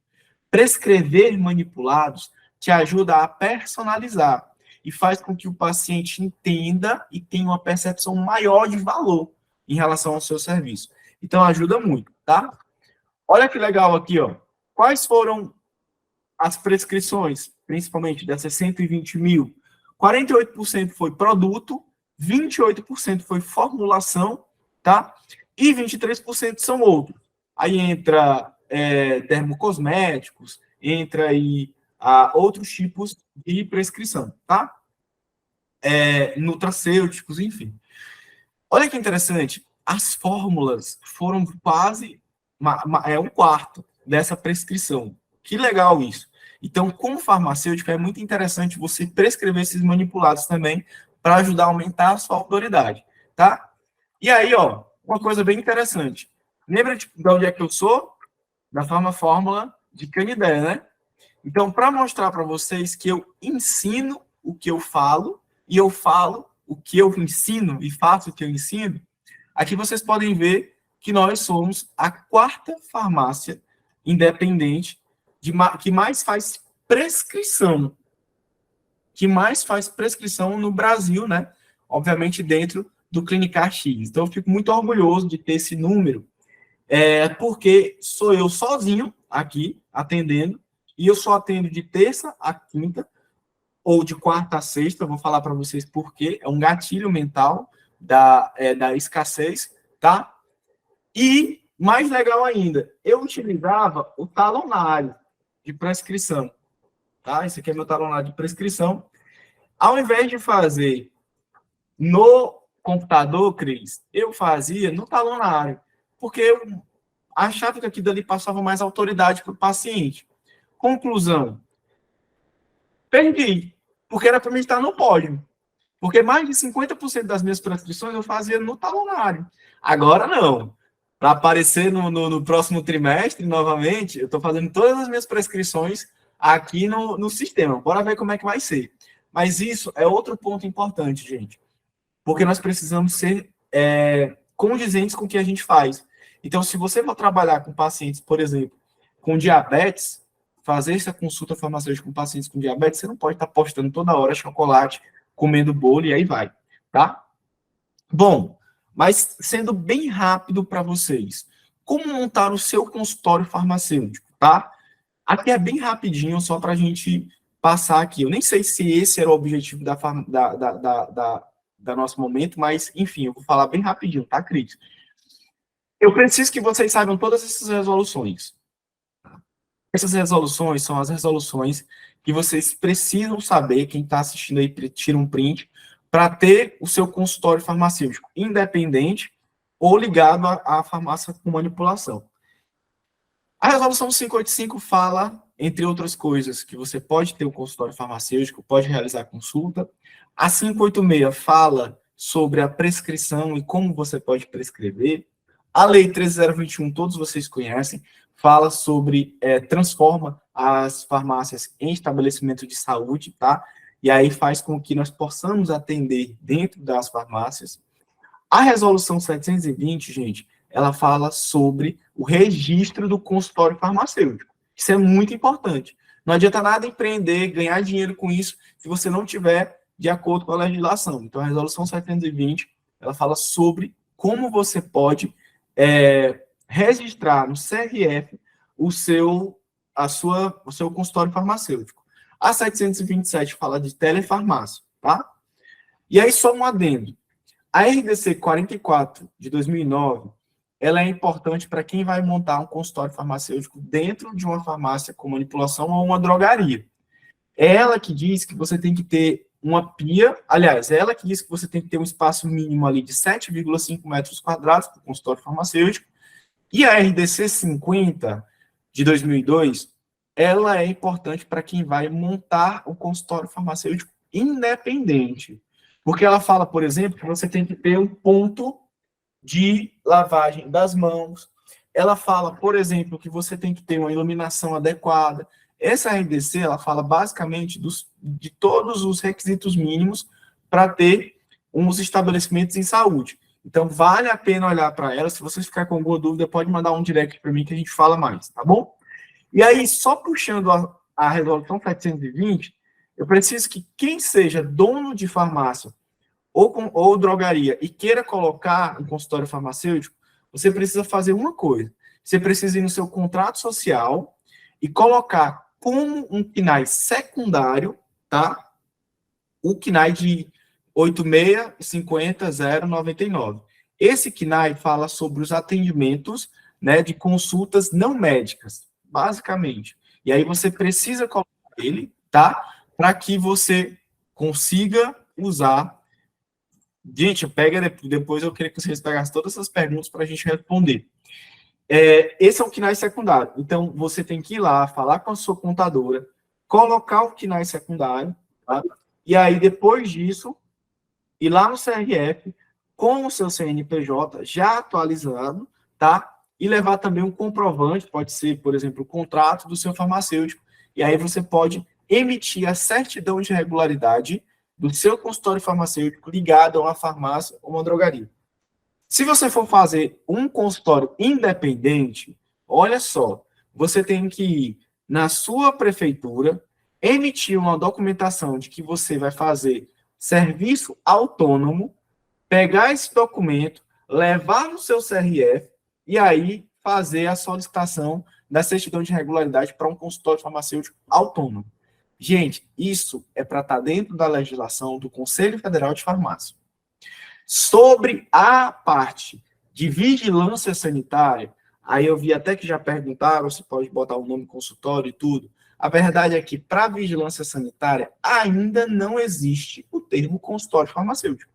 Prescrever manipulados te ajuda a personalizar e faz com que o paciente entenda e tenha uma percepção maior de valor em relação ao seu serviço. Então, ajuda muito, tá? Olha que legal aqui, ó. Quais foram as prescrições, principalmente dessas 120 mil? 48% foi produto, 28% foi formulação, tá? E 23% são outros. Aí entra dermocosméticos, entra aí outros tipos de prescrição, tá? Nutracêuticos, enfim. Olha que interessante, as fórmulas foram quase um quarto dessa prescrição. Que legal isso. Então, como farmacêutico, é muito interessante você prescrever esses manipulados também para ajudar a aumentar a sua autoridade, tá? E aí, ó, uma coisa bem interessante. Lembra de onde é que eu sou? Da fórmula de Canidé, né? Então, para mostrar para vocês que eu ensino o que eu falo, e eu falo o que eu ensino, e faço o que eu ensino, aqui vocês podem ver que nós somos a 4ª farmácia independente que mais faz prescrição. Que mais faz prescrição no Brasil, né? Obviamente dentro do Clinicar X. Então, eu fico muito orgulhoso de ter esse número, porque sou eu sozinho aqui atendendo, e eu só atendo de terça a quinta, ou de quarta a sexta, vou falar para vocês por quê, é um gatilho mental da escassez, tá? E, mais legal ainda, eu utilizava o talonário de prescrição, tá? Esse aqui é meu talonário de prescrição. Ao invés de fazer no computador, Cris, eu fazia no talonário, porque eu achava que aquilo dali passava mais autoridade para o paciente. Conclusão, perdi, porque era para mim estar no pódio. Porque mais de 50% das minhas prescrições eu fazia no talonário. Agora não. Para aparecer no próximo trimestre, novamente, eu estou fazendo todas as minhas prescrições aqui no sistema. Bora ver como é que vai ser. Mas isso é outro ponto importante, gente. Porque nós precisamos ser condizentes com o que a gente faz. Então, se você for trabalhar com pacientes, por exemplo, com diabetes, fazer essa consulta farmacêutica com pacientes com diabetes, você não pode estar postando toda hora chocolate, comendo bolo e aí vai, tá? Bom, mas sendo bem rápido para vocês, como montar o seu consultório farmacêutico, tá? Aqui é bem rapidinho, só para a gente passar aqui. Eu nem sei se esse era o objetivo da nosso momento, mas, enfim, eu vou falar bem rapidinho, tá, Cris? Eu preciso que vocês saibam todas essas resoluções. Essas resoluções são as resoluções que vocês precisam saber, quem está assistindo aí, tira um print, para ter o seu consultório farmacêutico independente ou ligado à farmácia com manipulação. A resolução 585 fala, entre outras coisas, que você pode ter o consultório farmacêutico, pode realizar consulta. A 586 fala sobre a prescrição e como você pode prescrever. A Lei 13021, todos vocês conhecem, fala sobre, transforma as farmácias em estabelecimento de saúde, tá? E aí faz com que nós possamos atender dentro das farmácias. A resolução 720, gente, ela fala sobre o registro do consultório farmacêutico. Isso é muito importante. Não adianta nada empreender, ganhar dinheiro com isso, se você não tiver de acordo com a legislação. Então, a resolução 720, ela fala sobre como você pode registrar no CRF o seu consultório farmacêutico. A 727 fala de telefarmácia, tá? E aí, só um adendo. A RDC 44 de 2009, ela é importante para quem vai montar um consultório farmacêutico dentro de uma farmácia com manipulação ou uma drogaria. É ela que diz que você tem que ter uma pia, aliás, é ela que diz que você tem que ter um espaço mínimo ali de 7,5 metros quadrados para o consultório farmacêutico. E a RDC 50 de 2002, ela é importante para quem vai montar o consultório farmacêutico independente. Porque ela fala, por exemplo, que você tem que ter um ponto de lavagem das mãos. Ela fala, por exemplo, que você tem que ter uma iluminação adequada. Essa RDC, ela fala basicamente de todos os requisitos mínimos para ter uns estabelecimentos em saúde. Então, vale a pena olhar para ela. Se vocês ficarem com alguma dúvida, pode mandar um direct para mim que a gente fala mais, tá bom? E aí, só puxando a resolução 720, eu preciso que quem seja dono de farmácia ou drogaria e queira colocar um consultório farmacêutico, você precisa fazer uma coisa. Você precisa ir no seu contrato social e colocar como um CNAE secundário, tá? O CNAE de 8650.099. Esse CNAE fala sobre os atendimentos, né, de consultas não médicas, basicamente. E aí você precisa colocar ele, tá? Para que você consiga usar. Gente, depois eu queria que vocês pegassem todas essas perguntas para a gente responder. Esse é o CNAE secundário. Então, você tem que ir lá, falar com a sua contadora, colocar o CNAE secundário, tá? E aí, depois disso, ir lá no CRF, com o seu CNPJ já atualizado, tá? E levar também um comprovante, pode ser, por exemplo, o contrato do seu farmacêutico, e aí você pode emitir a certidão de regularidade do seu consultório farmacêutico ligado a uma farmácia ou uma drogaria. Se você for fazer um consultório independente, olha só, você tem que ir na sua prefeitura, emitir uma documentação de que você vai fazer serviço autônomo, pegar esse documento, levar no seu CRF e aí fazer a solicitação da certidão de regularidade para um consultório farmacêutico autônomo. Gente, isso é para estar dentro da legislação do Conselho Federal de Farmácia. Sobre a parte de vigilância sanitária, aí eu vi até que já perguntaram se pode botar o nome consultório e tudo. A verdade é que para vigilância sanitária ainda não existe o termo consultório farmacêutico.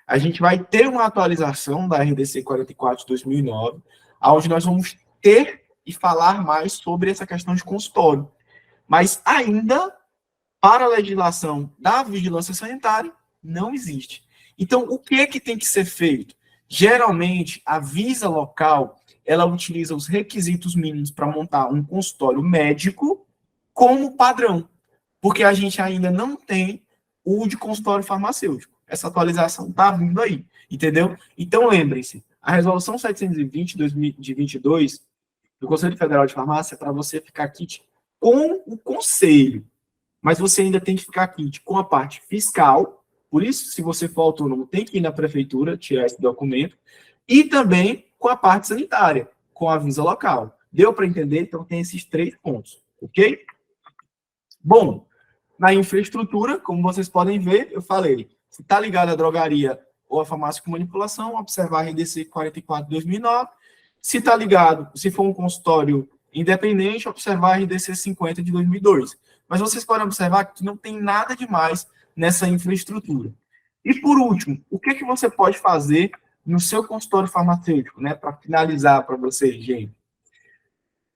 A gente vai ter uma atualização da RDC 44 de 2009, onde nós vamos ter e falar mais sobre essa questão de consultório. Mas ainda, para a legislação da vigilância sanitária, não existe. Então, o que é que tem que ser feito? Geralmente, a Visa local, ela utiliza os requisitos mínimos para montar um consultório médico como padrão, porque a gente ainda não tem o de consultório farmacêutico. Essa atualização está vindo aí, entendeu? Então, lembrem-se, a Resolução 720 de 22 do Conselho Federal de Farmácia é para você ficar kit com o conselho, mas você ainda tem que ficar kit com a parte fiscal, por isso, se você for autônomo, tem que ir na prefeitura, tirar esse documento, e também com a parte sanitária, com a Visa local. Deu para entender? Então, tem esses 3 pontos, ok? Bom, na infraestrutura, como vocês podem ver, eu falei, se está ligado à drogaria ou à farmácia com manipulação, observar a RDC 44 de 2009. Se está ligado, se for um consultório independente, observar a RDC 50 de 2002. Mas vocês podem observar que não tem nada demais nessa infraestrutura. E, por último, o que você pode fazer no seu consultório farmacêutico, né? Para finalizar para vocês, gente.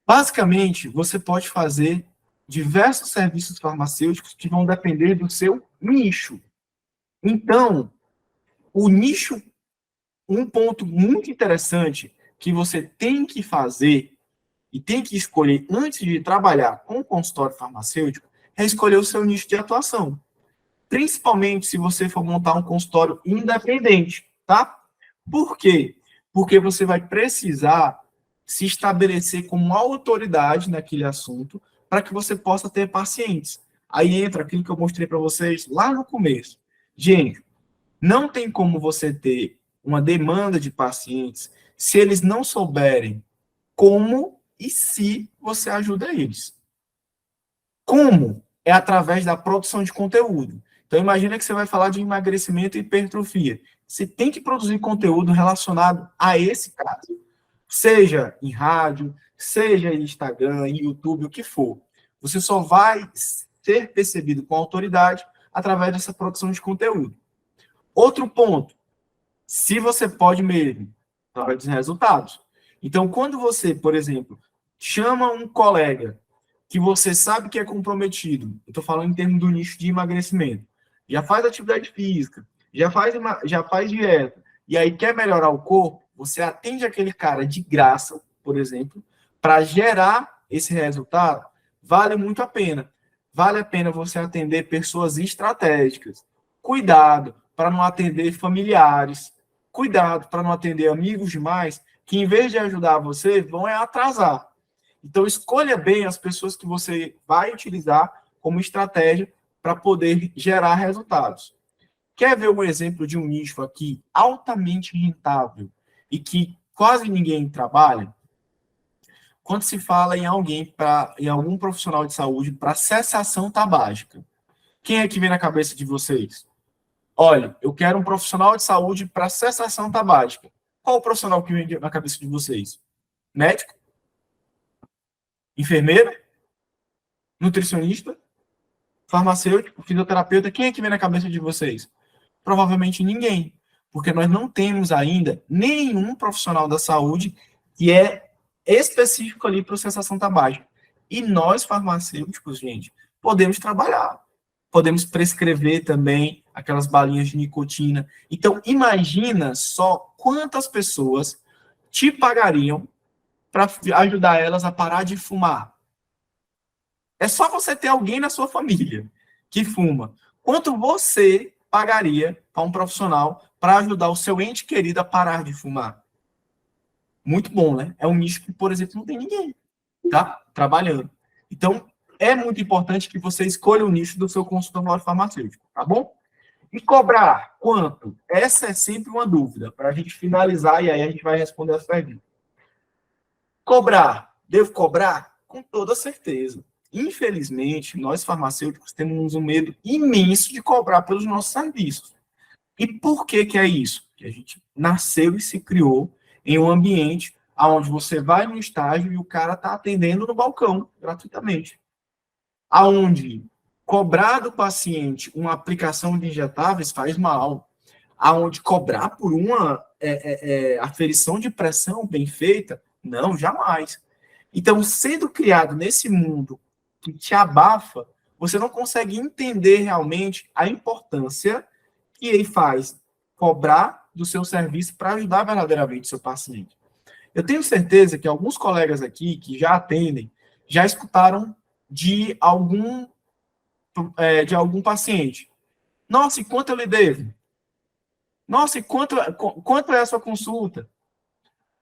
Basicamente, você pode fazer diversos serviços farmacêuticos que vão depender do seu nicho. Então, o nicho, um ponto muito interessante que você tem que fazer e tem que escolher antes de trabalhar com o consultório farmacêutico é escolher o seu nicho de atuação. Principalmente se você for montar um consultório independente, tá? Por quê? Porque você vai precisar se estabelecer como autoridade naquele assunto para que você possa ter pacientes. Aí entra aquilo que eu mostrei para vocês lá no começo. Gente, não tem como você ter uma demanda de pacientes se eles não souberem como e se você ajuda eles. Como? É através da produção de conteúdo. Então, imagina que você vai falar de emagrecimento e hipertrofia. Você tem que produzir conteúdo relacionado a esse caso. Seja em rádio, seja em Instagram, em YouTube, o que for. Você só vai ser percebido com autoridade através dessa produção de conteúdo. Outro ponto, se você pode mesmo, através dos resultados. Então, quando você, por exemplo, chama um colega que você sabe que é comprometido, eu estou falando em termos do nicho de emagrecimento, já faz atividade física, já faz dieta, e aí quer melhorar o corpo, você atende aquele cara de graça, por exemplo, para gerar esse resultado, vale muito a pena. Vale a pena você atender pessoas estratégicas. Cuidado para não atender familiares. Cuidado para não atender amigos demais, que em vez de ajudar você, vão atrasar. Então, escolha bem as pessoas que você vai utilizar como estratégia para poder gerar resultados. Quer ver um exemplo de um nicho aqui altamente rentável e que quase ninguém trabalha? Quando se fala em em algum profissional de saúde para cessação tabágica, quem é que vem na cabeça de vocês? Olha, eu quero um profissional de saúde para cessação tabágica. Qual o profissional que vem na cabeça de vocês? Médico? Enfermeiro? Nutricionista? Farmacêutico? Fisioterapeuta? Quem é que vem na cabeça de vocês? Provavelmente ninguém, porque nós não temos ainda nenhum profissional da saúde que é específico ali para cessação tabágica. E nós, farmacêuticos, gente, podemos trabalhar. Podemos prescrever também aquelas balinhas de nicotina. Então, imagina só quantas pessoas te pagariam para ajudar elas a parar de fumar. É só você ter alguém na sua família que fuma. Quanto você pagaria para um profissional para ajudar o seu ente querido a parar de fumar? Muito bom, né? É um nicho que, por exemplo, não tem ninguém, tá? Trabalhando. Então, é muito importante que você escolha o nicho do seu consultório farmacêutico, tá bom? E cobrar quanto? Essa é sempre uma dúvida, para a gente finalizar e aí a gente vai responder as perguntas. Cobrar. Devo cobrar? Com toda certeza. Infelizmente, nós farmacêuticos temos um medo imenso de cobrar pelos nossos serviços. E por que que é isso? Que a gente nasceu e se criou em um ambiente onde você vai no estágio e o cara está atendendo no balcão, gratuitamente. Aonde cobrar do paciente uma aplicação de injetáveis faz mal. Aonde cobrar por uma aferição de pressão bem feita, não, jamais. Então, sendo criado nesse mundo que te abafa, você não consegue entender realmente a importância que ele faz cobrar do seu serviço para ajudar verdadeiramente o seu paciente. Eu tenho certeza que alguns colegas aqui que já atendem, já escutaram de algum paciente. Nossa, e quanto eu lhe devo? Nossa, e quanto é a sua consulta?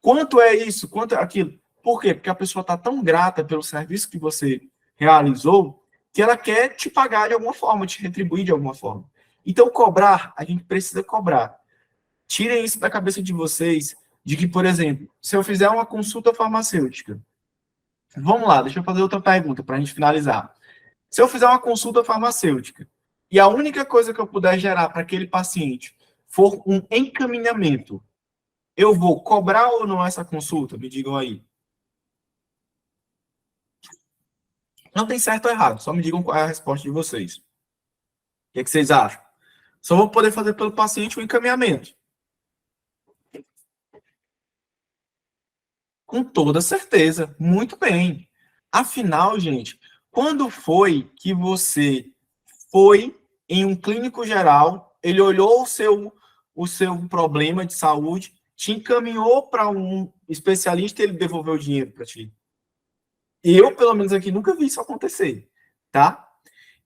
Quanto é isso? Quanto é aquilo? Por quê? Porque a pessoa está tão grata pelo serviço que você realizou que ela quer te pagar de alguma forma, te retribuir de alguma forma. Então, cobrar, a gente precisa cobrar. Tirem isso da cabeça de vocês, de que, por exemplo, se eu fizer uma consulta farmacêutica, vamos lá, deixa eu fazer outra pergunta para a gente finalizar. Se eu fizer uma consulta farmacêutica e a única coisa que eu puder gerar para aquele paciente for um encaminhamento, eu vou cobrar ou não essa consulta? Me digam aí. Não tem certo ou errado, só me digam qual é a resposta de vocês. O que é que vocês acham? Só vou poder fazer pelo paciente o encaminhamento. Com toda certeza. Muito bem. Afinal, gente, quando foi que você foi em um clínico geral, ele olhou o seu problema de saúde, te encaminhou para um especialista e ele devolveu o dinheiro para ti? Eu, pelo menos aqui, nunca vi isso acontecer, tá?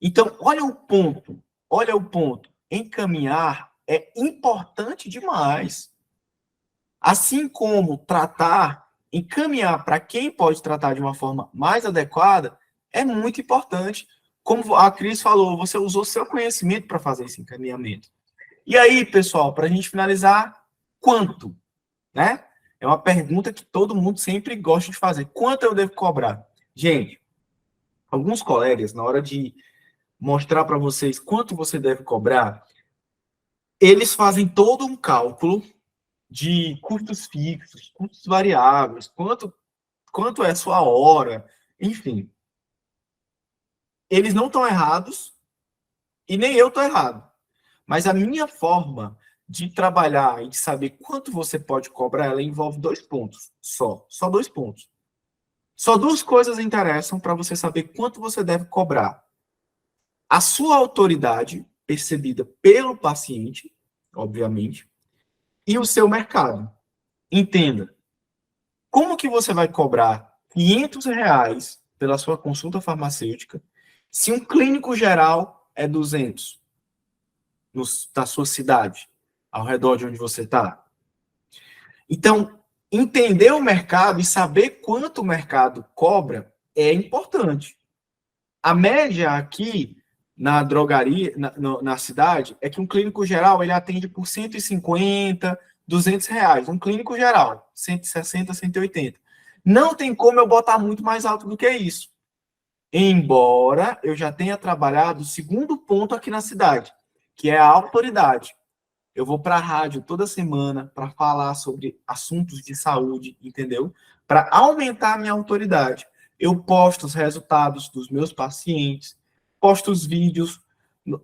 Então, olha o ponto. Encaminhar é importante demais. Assim como encaminhar para quem pode tratar de uma forma mais adequada, é muito importante. Como a Cris falou, você usou seu conhecimento para fazer esse encaminhamento. E aí, pessoal, para a gente finalizar, quanto? Né? É uma pergunta que todo mundo sempre gosta de fazer. Quanto eu devo cobrar? Gente, alguns colegas, na hora de mostrar para vocês quanto você deve cobrar, eles fazem todo um cálculo de custos fixos, custos variáveis, quanto é a sua hora, enfim. Eles não estão errados e nem eu estou errado. Mas a minha forma de trabalhar e de saber quanto você pode cobrar, ela envolve 2 pontos só 2 pontos. Só 2 coisas interessam para você saber quanto você deve cobrar. A sua autoridade, percebida pelo paciente, obviamente, e o seu mercado. Entenda, como que você vai cobrar R$500 pela sua consulta farmacêutica se um clínico geral é 200 da sua cidade, ao redor de onde você está? Então, entender o mercado e saber quanto o mercado cobra é importante. A média aqui na drogaria, na cidade, é que um clínico geral ele atende por R$150, R$200. Um clínico geral, 160, 180. Não tem como eu botar muito mais alto do que isso. Embora eu já tenha trabalhado o segundo ponto aqui na cidade, que é a autoridade. Eu vou para a rádio toda semana para falar sobre assuntos de saúde, entendeu? Para aumentar a minha autoridade. Eu posto os resultados dos meus pacientes, posto os vídeos.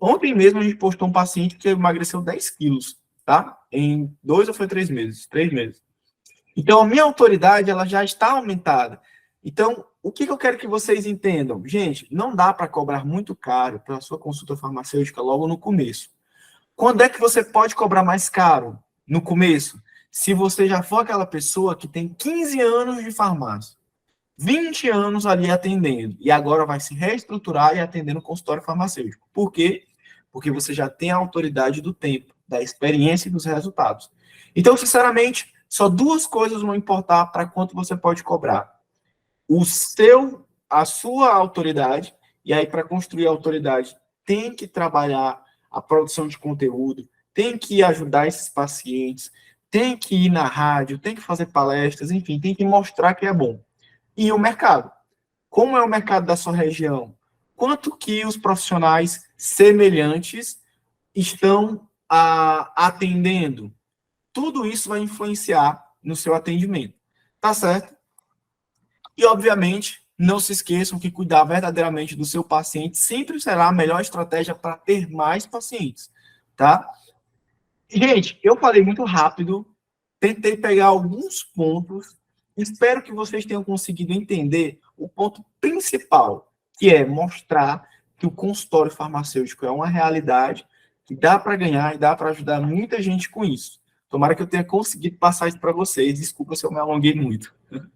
Ontem mesmo a gente postou um paciente que emagreceu 10 quilos, tá? Em 2 ou foi 3 meses? 3 meses. Então, a minha autoridade, ela já está aumentada. Então, o que eu quero que vocês entendam? Gente, não dá para cobrar muito caro pela sua consulta farmacêutica logo no começo. Quando é que você pode cobrar mais caro? No começo. Se você já for aquela pessoa que tem 15 anos de farmácia, 20 anos ali atendendo, e agora vai se reestruturar e atender no consultório farmacêutico. Por quê? Porque você já tem a autoridade do tempo, da experiência e dos resultados. Então, sinceramente, só duas coisas vão importar para quanto você pode cobrar. A sua autoridade, e aí para construir a autoridade tem que trabalhar a produção de conteúdo, tem que ajudar esses pacientes, tem que ir na rádio, tem que fazer palestras, enfim, tem que mostrar que é bom. E o mercado. Como é o mercado da sua região? Quanto que os profissionais semelhantes estão atendendo? Tudo isso vai influenciar no seu atendimento. Tá certo? E, obviamente, não se esqueçam que cuidar verdadeiramente do seu paciente sempre será a melhor estratégia para ter mais pacientes, tá? Gente, eu falei muito rápido, tentei pegar alguns pontos, espero que vocês tenham conseguido entender o ponto principal, que é mostrar que o consultório farmacêutico é uma realidade, que dá para ganhar e dá para ajudar muita gente com isso. Tomara que eu tenha conseguido passar isso para vocês. Desculpa se eu me alonguei muito.